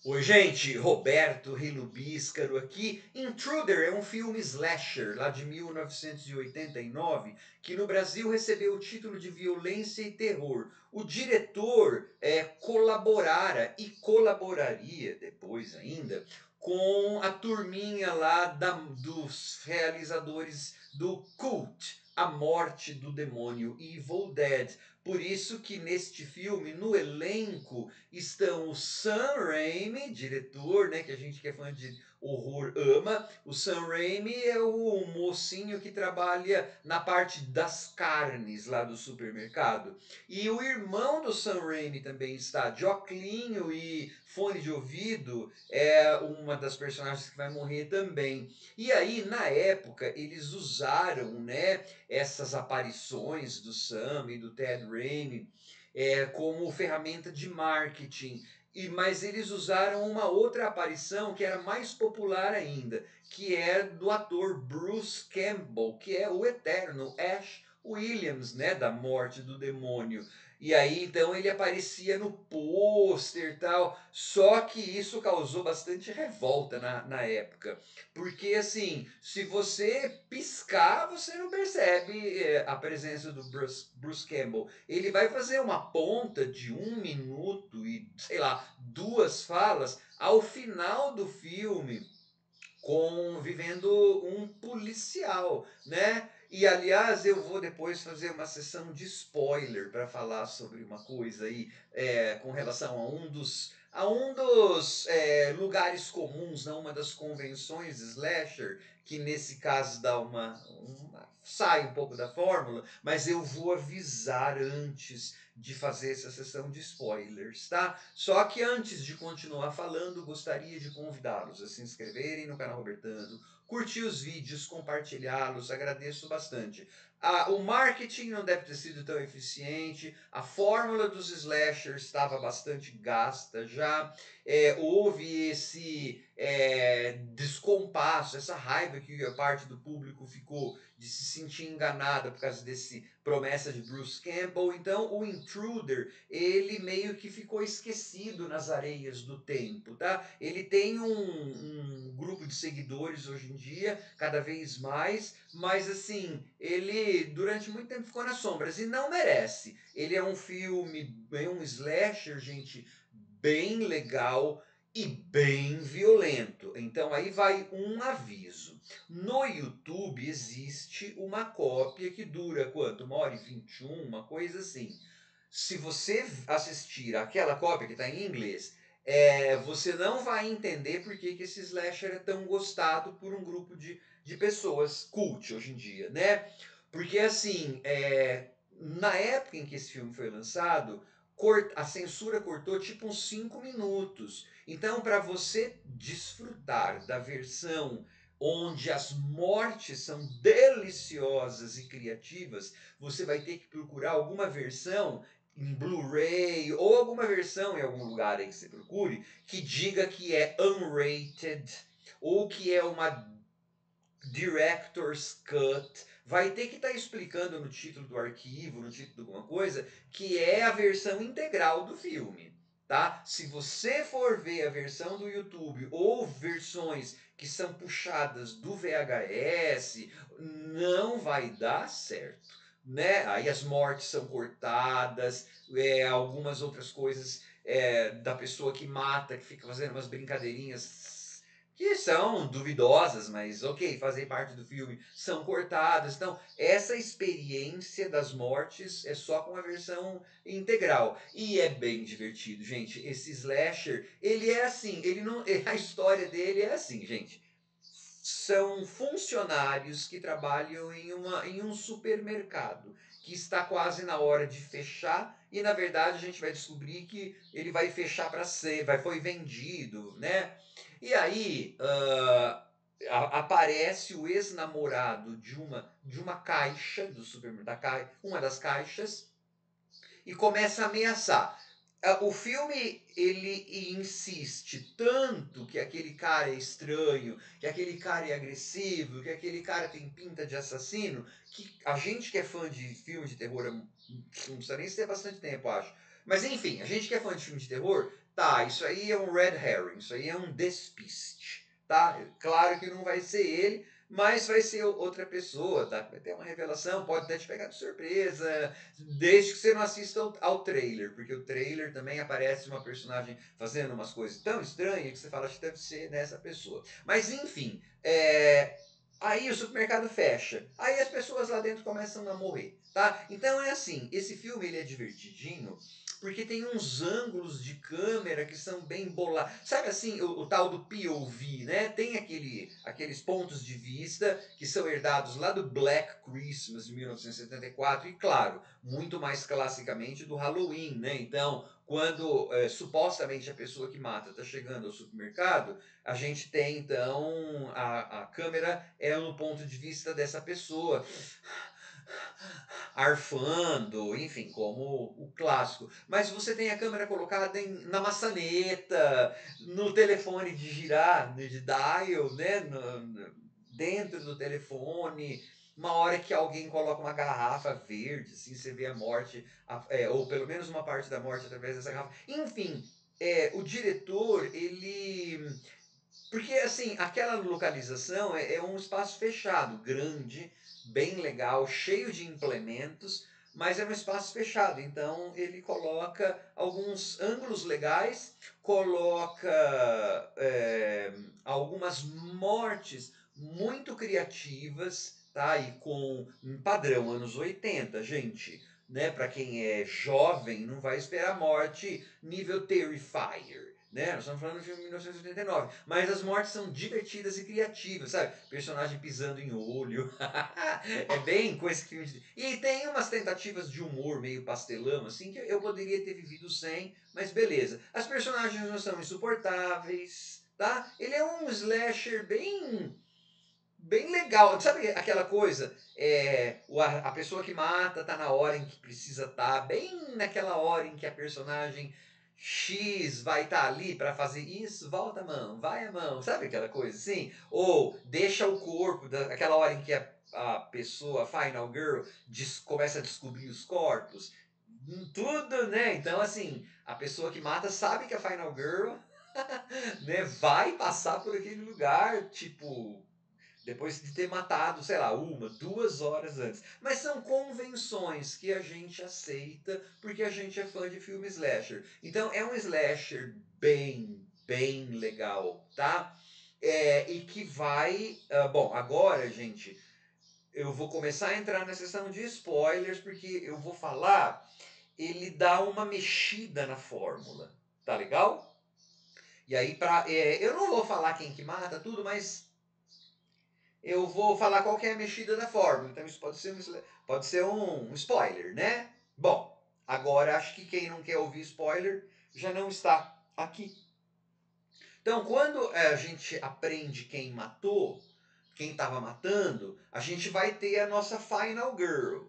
Oi, gente, Roberto Relubíscaro aqui. Intruder é um filme slasher lá de 1989 que no Brasil recebeu o título de Violência e Terror. O diretor colaborara e colaboraria depois ainda com a turminha lá dos realizadores do Cult, A Morte do Demônio, Evil Dead. Por isso que neste filme, no elenco, estão o Sam Raimi, diretor, né, que a gente que é fã de horror ama. O Sam Raimi é o mocinho que trabalha na parte das carnes lá do supermercado. E o irmão do Sam Raimi também está, de óculinho e fone de ouvido, é uma das personagens que vai morrer também. E aí, na época, eles usaram, né, essas aparições do Sam e do Ted Raimi como ferramenta de marketing. Mas eles usaram uma outra aparição que era mais popular ainda, que é do ator Bruce Campbell, que é o eterno Ash Williams, né, da Morte do Demônio. E aí então ele aparecia no pôster e tal, só que isso causou bastante revolta na época. Porque assim, se você piscar, você não percebe a presença do Bruce Campbell. Ele vai fazer uma ponta de 1 minuto e, sei lá, duas falas ao final do filme, vivendo um policial, né? E aliás, eu vou depois fazer uma sessão de spoiler para falar sobre uma coisa aí com relação a um dos lugares comuns, não, uma das convenções slasher, que nesse caso dá sai um pouco da fórmula, mas eu vou avisar antes de fazer essa sessão de spoilers, tá? Só que antes de continuar falando, gostaria de convidá-los a se inscreverem no canal Robertano, curtir os vídeos, compartilhá-los, agradeço bastante. O marketing não deve ter sido tão eficiente, a fórmula dos slashers estava bastante gasta já, houve esse descompasso, essa raiva que a parte do público ficou de se sentir enganada por causa desse promessa de Bruce Campbell. Então o Intruder, ele meio que ficou esquecido nas areias do tempo, tá? Ele tem um grupo de seguidores hoje em dia, cada vez mais, mas assim, ele durante muito tempo ficou nas sombras e não merece. Ele é um filme, um slasher, gente, bem legal e bem violento. Então aí vai um aviso. No YouTube existe uma cópia que dura quanto? 1h21, uma coisa assim. Se você assistir aquela cópia que está em inglês, você não vai entender por que esse slasher é tão gostado por um grupo de pessoas cult hoje em dia, né? Porque assim, na época em que esse filme foi lançado, a censura cortou tipo uns 5 minutos. Então, para você desfrutar da versão onde as mortes são deliciosas e criativas, você vai ter que procurar alguma versão em Blu-ray ou alguma versão em algum lugar aí que você procure que diga que é unrated ou que é uma Director's Cut. Vai ter que estar explicando no título do arquivo, no título de alguma coisa, que é a versão integral do filme. Tá? Se você for ver a versão do YouTube ou versões que são puxadas do VHS, não vai dar certo. Né? Aí as mortes são cortadas, algumas outras coisas da pessoa que mata, que fica fazendo umas brincadeirinhas que são duvidosas, mas ok, fazem parte do filme, são cortadas. Então, essa experiência das mortes é só com a versão integral. E é bem divertido, gente. Esse slasher, ele é assim, ele não. A história dele é assim, gente. São funcionários que trabalham em um supermercado que está quase na hora de fechar e na verdade a gente vai descobrir que ele vai fechar para ser, foi vendido, né? E aí aparece o ex-namorado de uma caixa do supermercado, uma das caixas, e começa a ameaçar. O filme ele insiste tanto que aquele cara é estranho, que aquele cara é agressivo, que aquele cara tem pinta de assassino, que a gente que é fã de filme de terror, não precisa nem ser bastante tempo, acho. Mas enfim, a gente que é fã de filme de terror Tá, isso aí é um red herring, isso aí é um despiste, tá? Claro que não vai ser ele, mas vai ser outra pessoa, tá? Vai ter uma revelação, pode até te pegar de surpresa, desde que você não assista ao trailer, porque o trailer também aparece uma personagem fazendo umas coisas tão estranhas que você fala que deve ser nessa pessoa. Mas enfim, aí o supermercado fecha, aí as pessoas lá dentro começam a morrer, tá? Então é assim, esse filme ele é divertidinho, porque tem uns ângulos de câmera que são bem bolados. Sabe assim, o tal do POV, né? Tem aqueles pontos de vista que são herdados lá do Black Christmas de 1974 e, claro, muito mais classicamente do Halloween, né? Então, quando supostamente a pessoa que mata está chegando ao supermercado, a gente tem então a câmera é no ponto de vista dessa pessoa arfando, enfim, como o clássico. Mas você tem a câmera colocada na maçaneta, no telefone de girar, de dial, né? Dentro do telefone. Uma hora que alguém coloca uma garrafa verde, assim, você vê a morte, ou pelo menos uma parte da morte através dessa garrafa. Enfim, o diretor, ele. Porque, assim, aquela localização é um espaço fechado, grande, bem legal, cheio de implementos, mas é um espaço fechado. Então, ele coloca alguns ângulos legais, coloca algumas mortes muito criativas, tá? E com um padrão anos 80, gente. Né, para quem é jovem, não vai esperar morte nível Terrifier, né? Nós estamos falando do filme de 1989. Mas as mortes são divertidas e criativas, sabe? Personagem pisando em olho. É bem com esse filme. E tem umas tentativas de humor meio pastelão, assim, que eu poderia ter vivido sem, mas beleza. As personagens não são insuportáveis, tá? Ele é um slasher bem legal. Sabe aquela coisa? A pessoa que mata tá na hora em que precisa estar, bem naquela hora em que a personagem X vai estar ali para fazer isso, volta a mão, vai a mão, sabe aquela coisa assim? Ou deixa o corpo, aquela hora em que a pessoa, a Final Girl, começa a descobrir os corpos. Tudo, né? Então, assim, a pessoa que mata sabe que a Final Girl né, vai passar por aquele lugar, tipo, depois de ter matado, sei lá, 1, 2 horas antes. Mas são convenções que a gente aceita porque a gente é fã de filme slasher. Então é um slasher bem legal, tá? E que vai. Bom, agora, gente, eu vou começar a entrar na sessão de spoilers porque eu vou falar. Ele dá uma mexida na fórmula, tá legal? E aí, eu não vou falar quem que mata, tudo, mas eu vou falar qual que é a mexida da fórmula. Então isso pode ser um spoiler, né? Bom, agora acho que quem não quer ouvir spoiler já não está aqui. Então quando a gente aprende quem matou, quem estava matando, a gente vai ter a nossa Final Girl.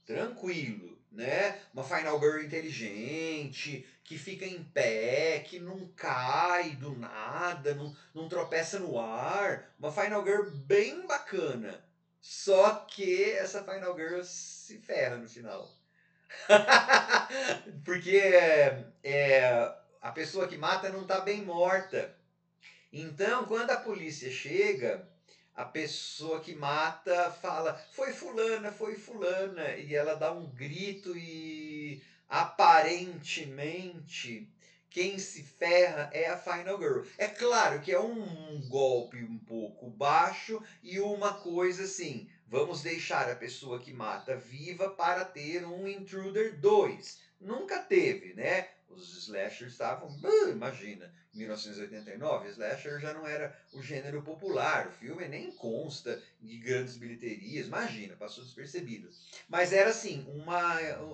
Tranquilo, né? Uma Final Girl inteligente, que fica em pé, que não cai do nada, não tropeça no ar. Uma Final Girl bem bacana. Só que essa Final Girl se ferra no final. Porque a pessoa que mata não está bem morta. Então, quando a polícia chega, a pessoa que mata fala: foi fulana, e ela dá um grito e aparentemente quem se ferra é a Final Girl. É claro que é um golpe um pouco baixo e uma coisa assim, vamos deixar a pessoa que mata viva para ter um Intruder 2. Nunca teve, né? Os slashers estavam, imagina, 1989, slasher já não era o gênero popular, o filme nem consta de grandes bilheterias, imagina, passou despercebido. Mas era assim,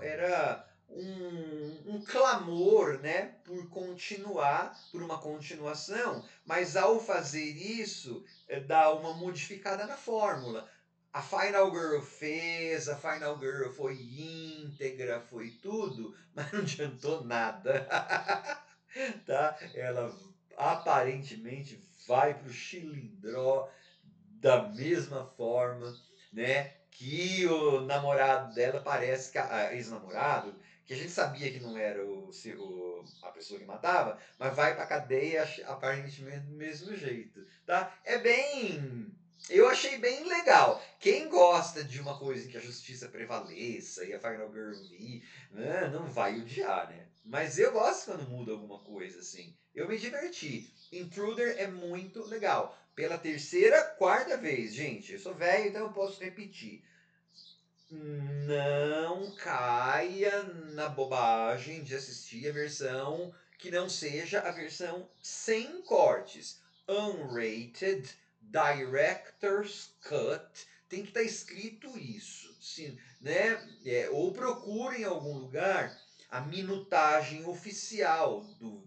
era um clamor, né, por continuar, por uma continuação, mas ao fazer isso, dá uma modificada na fórmula. A Final Girl fez, a Final Girl foi íntegra, foi tudo, mas não adiantou nada. Tá? Ela aparentemente vai pro chilindró da mesma forma, né? Que o namorado dela parece que ex-namorado que a gente sabia que não era a pessoa que matava, mas vai pra cadeia aparentemente do mesmo jeito, tá? Eu achei bem legal. Quem gosta de uma coisa em que a justiça prevaleça e a Final Girl V, né, não vai odiar, né? Mas eu gosto quando muda alguma coisa assim. Eu me diverti. Intruder é muito legal. Pela terceira, quarta vez, gente. Eu sou velho, então eu posso repetir. Não caia na bobagem de assistir a versão que não seja a versão sem cortes. Unrated Director's Cut. Tem que estar escrito isso. Sim, né? Ou procure em algum lugar a minutagem oficial no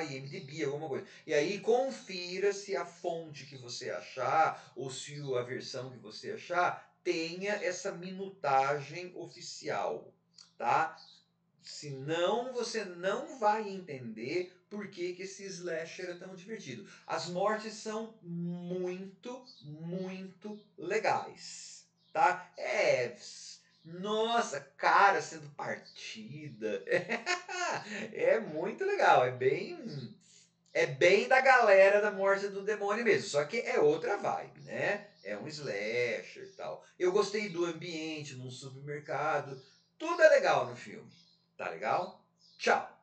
IMDb, alguma coisa. E aí confira se a fonte que você achar, ou se a versão que você achar, tenha essa minutagem oficial, tá? Senão você não vai entender por que, que esse slasher é tão divertido. As mortes são muito, muito legais, tá? Nossa, cara sendo partida. É muito legal, é bem da galera da Morte do Demônio mesmo, só que é outra vibe, né? É um slasher e tal. Eu gostei do ambiente num supermercado, tudo é legal no filme. Tá legal? Tchau!